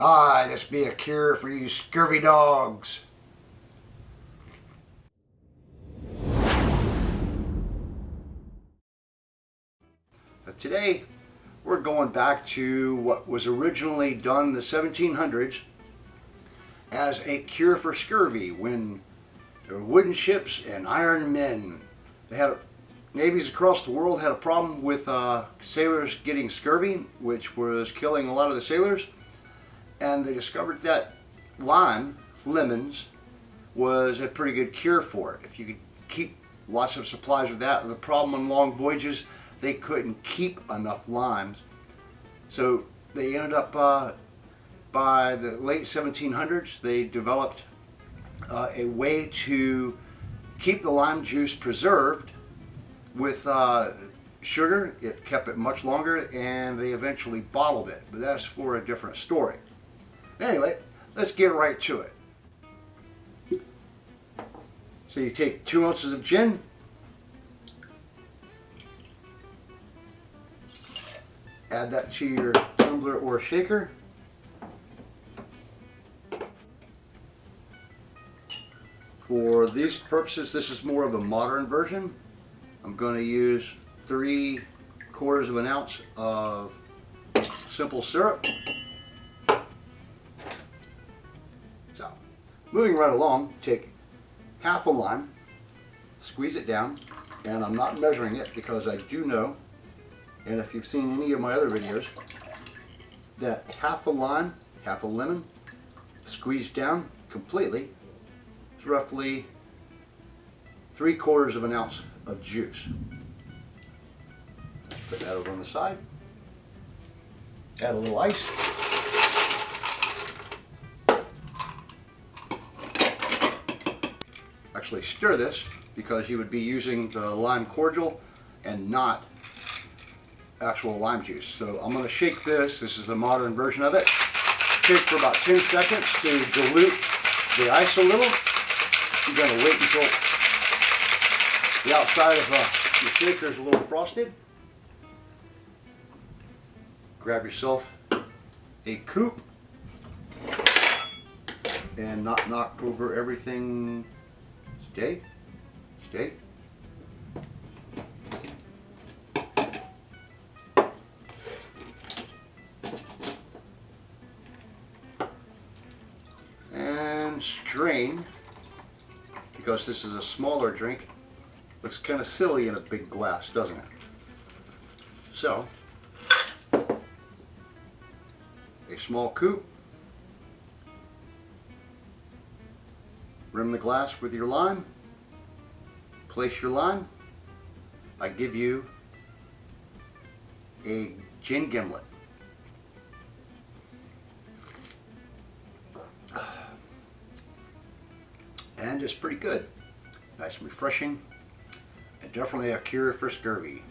Ah, this be a cure for you scurvy dogs. But today, we're going back to what was originally done in the 1700s as a cure for scurvy when there were wooden ships and iron men. They had navies across the world had a problem with sailors getting scurvy, which was killing a lot of the sailors. And they discovered that lemons, was a pretty good cure for it. If you could keep lots of supplies of that. The problem on long voyages, they couldn't keep enough limes. So they ended up, by the late 1700s, they developed a way to keep the lime juice preserved with sugar. It kept it much longer, and they eventually bottled it. But that's for a different story. Anyway, let's get right to it. So you take 2 ounces of gin, add that to your tumbler or shaker. For these purposes, this is more of a modern version. I'm going to use 3/4 of an ounce of simple syrup. So, moving right along, take half a lime, squeeze it down, and I'm not measuring it because I do know, and if you've seen any of my other videos, that half a lime, half a lemon, squeezed down completely is roughly 3/4 of an ounce of juice. Put that over on the side. Add a little ice. Actually stir this because you would be using the lime cordial and not actual lime juice. So I'm going to shake this. This is the modern version of it. Shake for about 10 seconds to dilute the ice a little. You're going to wait until the outside of your shaker is a little frosted. Grab yourself a coup and not knock over everything. Stay. And strain, because this is a smaller drink. Looks kind of silly in a big glass, doesn't it? So, a small coup. Rim the glass with your lime. Place your lime. I give you a Gin Gimlet. And it's pretty good. Nice and refreshing. And definitely a cure for scurvy.